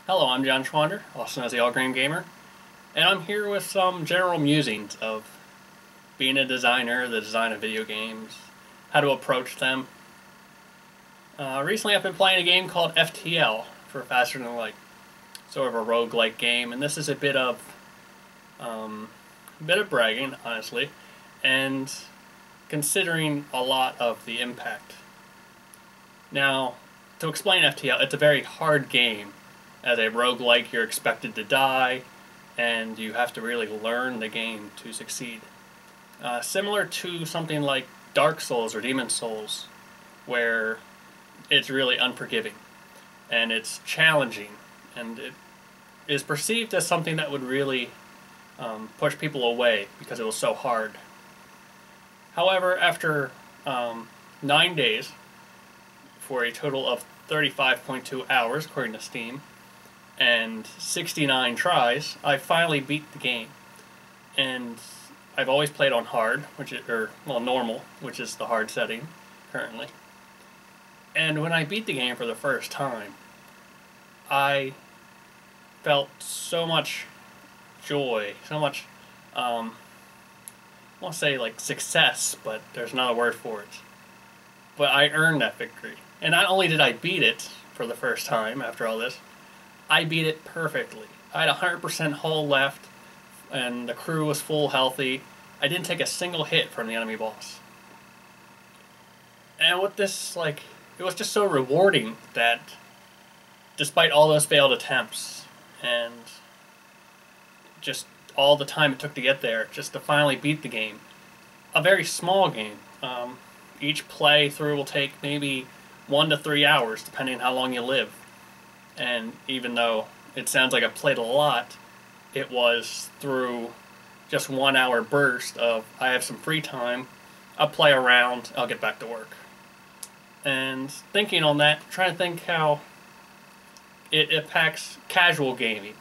Hello, I'm John Schwander, also known as the All Green Gamer, and I'm here with some general musings of being a designer, the design of video games, how to approach them. Recently I've been playing a game called FTL, for Faster Than Light, sort of a roguelike game, and this is a bit of bragging, honestly, and considering a lot of the impact. Now, to explain FTL, it's a very hard game. As a roguelike, you're expected to die, and you have to really learn the game to succeed. Similar to something like Dark Souls or Demon Souls, where it's really unforgiving, and it's challenging, and it is perceived as something that would really push people away because it was so hard. However, after 9 days, for a total of 35.2 hours, according to Steam, and 69 tries, I finally beat the game. And I've always played on hard, normal, which is the hard setting currently. And when I beat the game for the first time, I felt so much joy, so much, I won't say like success, but there's not a word for it. But I earned that victory. And not only did I beat it for the first time after all this, I beat it perfectly. I had 100% hull left, and the crew was full healthy. I didn't take a single hit from the enemy boss. And with this, it was just so rewarding that despite all those failed attempts, and just all the time it took to get there, just to finally beat the game. A very small game. Each play through will take maybe 1 to 3 hours, depending on how long you live. And even though it sounds like I played a lot, it was through just 1 hour burst of I have some free time, I'll play around, I'll get back to work. And thinking on that, trying to think how it impacts casual gaming,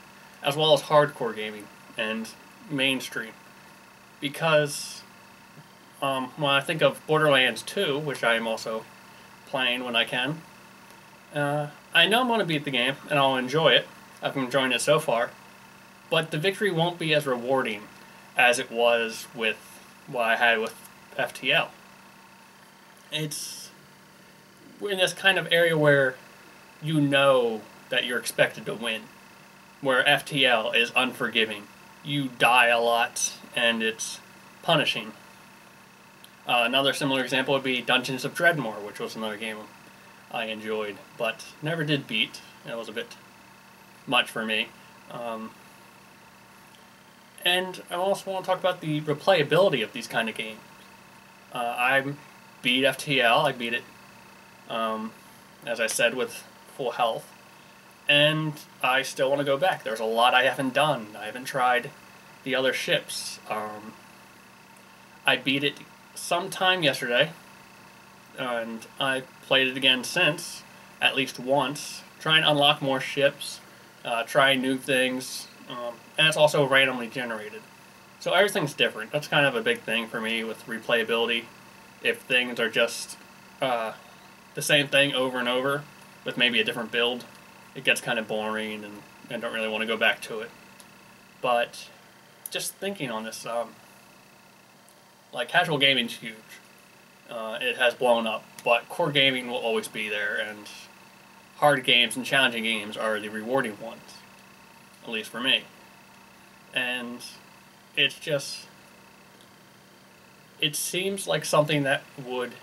as well as hardcore gaming and mainstream. Because when I think of Borderlands 2, which I am also playing when I can, I know I'm going to beat the game, and I'll enjoy it. I've been enjoying it so far. But the victory won't be as rewarding as it was with what I had with FTL. We're in this kind of area where you know that you're expected to win, where FTL is unforgiving. You die a lot, and it's punishing. Another similar example would be Dungeons of Dreadmore, which was another game I enjoyed, but never did beat. It was a bit much for me. And I also want to talk about the replayability of these kind of games. I beat FTL, I beat it, as I said, with full health, and I still want to go back. There's a lot I haven't done. I haven't tried the other ships. I beat it sometime yesterday, and I played it again since, at least once, trying to unlock more ships, trying new things, and it's also randomly generated. So everything's different. That's kind of a big thing for me with replayability. If things are just the same thing over and over, with maybe a different build, it gets kind of boring, and I don't really want to go back to it. But just thinking on this, casual gaming's huge. It has blown up, but core gaming will always be there, and hard games and challenging games are the rewarding ones, at least for me. And it seems like something that would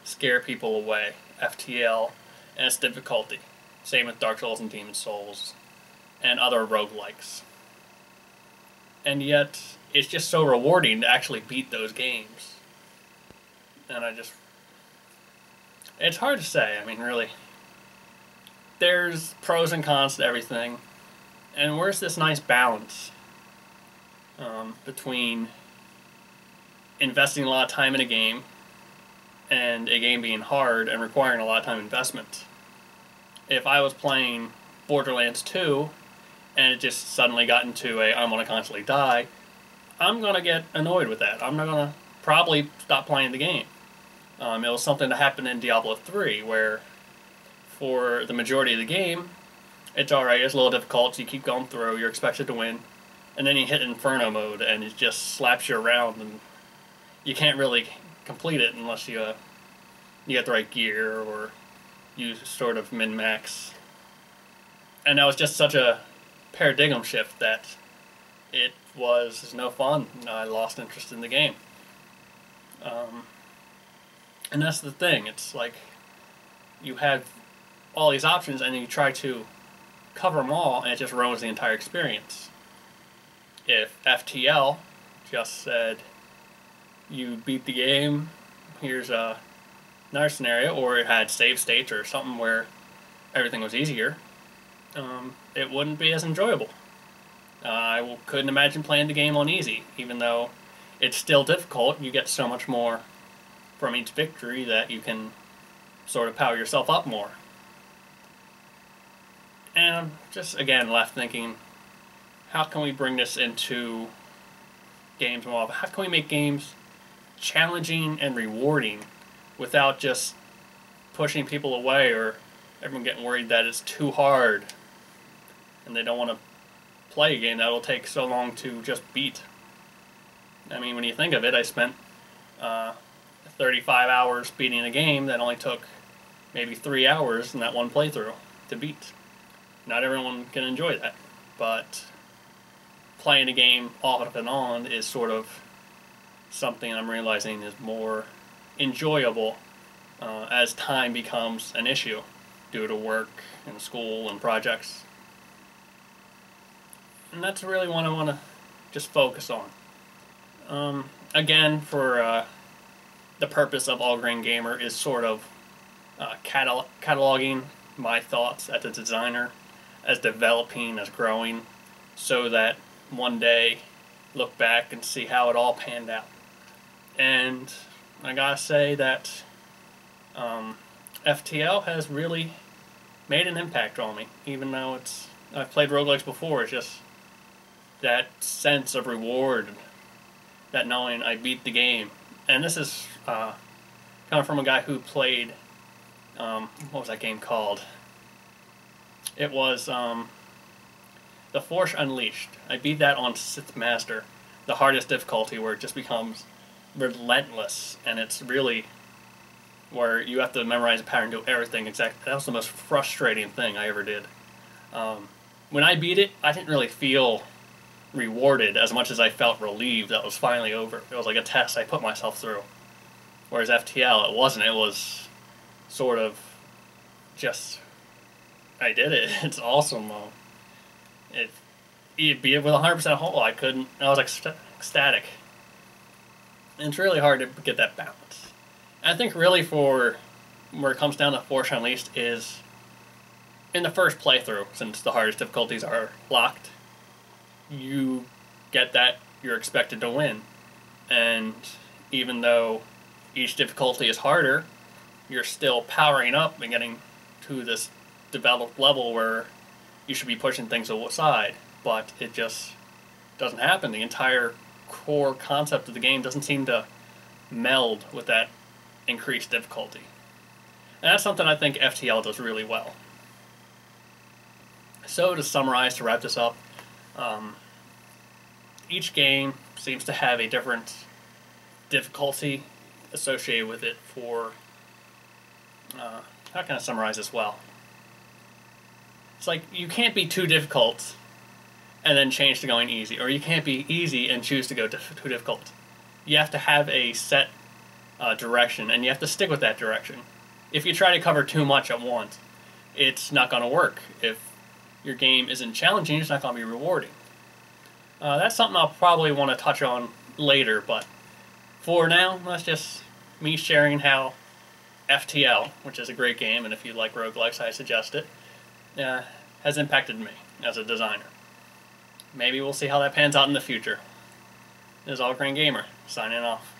scare people away, FTL and its difficulty. Same with Dark Souls and Demon Souls and other roguelikes. And yet, it's just so rewarding to actually beat those games. And it's hard to say, I mean, really. There's pros and cons to everything, and where's this nice balance between investing a lot of time in a game and a game being hard and requiring a lot of time investment? If I was playing Borderlands 2 and it just suddenly got into I'm going to constantly die, I'm going to get annoyed with that. I'm not going to probably stop playing the game. It was something that happened in Diablo 3, where for the majority of the game, It's alright, it's a little difficult, so you keep going through, you're expected to win, and then you hit Inferno mode, and it just slaps you around, and you can't really complete it unless you get the right gear, or you sort of min-max. And that was just such a paradigm shift that it was no fun. I lost interest in the game. And that's the thing, it's like you have all these options and you try to cover them all and it just ruins the entire experience. If FTL just said, you beat the game, here's another scenario, or it had save states or something where everything was easier, it wouldn't be as enjoyable. I couldn't imagine playing the game on easy, even though it's still difficult. You get so much more from each victory that you can sort of power yourself up more. And I'm just, again, left thinking, how can we bring this into games more? How can we make games challenging and rewarding without just pushing people away or everyone getting worried that it's too hard and they don't want to play a game that will take so long to just beat. I mean, when you think of it, I spent 35 hours beating a game that only took maybe 3 hours in that one playthrough to beat. Not everyone can enjoy that, but playing a game off and on is sort of something I'm realizing is more enjoyable as time becomes an issue due to work and school and projects. And that's really what I want to just focus on. Again, for the purpose of All Grain Gamer is sort of cataloging my thoughts as a designer, as developing, as growing, so that one day look back and see how it all panned out. And I gotta say that FTL has really made an impact on me, even though I've played roguelikes before. It's just that sense of reward, that knowing I beat the game. And this is coming from a guy who played, what was that game called? It was The Force Unleashed. I beat that on Sith Master, the hardest difficulty, where it just becomes relentless, and it's really where you have to memorize a pattern, do everything exactly. That was the most frustrating thing I ever did. When I beat it, I didn't really feel rewarded as much as I felt relieved that it was finally over. It was like a test I put myself through. Whereas FTL, it wasn't. It was sort of just, I did it. It's awesome. It'd be with 100% whole. I was ecstatic. And it's really hard to get that balance. And I think really for where it comes down to Force Unleashed is in the first playthrough, since the hardest difficulties are locked, you get that you're expected to win. And even though each difficulty is harder, you're still powering up and getting to this developed level where you should be pushing things aside. But it just doesn't happen. The entire core concept of the game doesn't seem to meld with that increased difficulty. And that's something I think FTL does really well. So to summarize, to wrap this up, each game seems to have a different difficulty associated with it for, how can I summarize this well? It's like you can't be too difficult and then change to going easy, or you can't be easy and choose to go too difficult. You have to have a set direction, and you have to stick with that direction. If you try to cover too much at once, it's not going to work. If your game isn't challenging, it's not going to be rewarding. That's something I'll probably want to touch on later, but for now, that's just me sharing how FTL, which is a great game, and if you like roguelikes, I suggest it, has impacted me as a designer. Maybe we'll see how that pans out in the future. This is All Grain Gamer, signing off.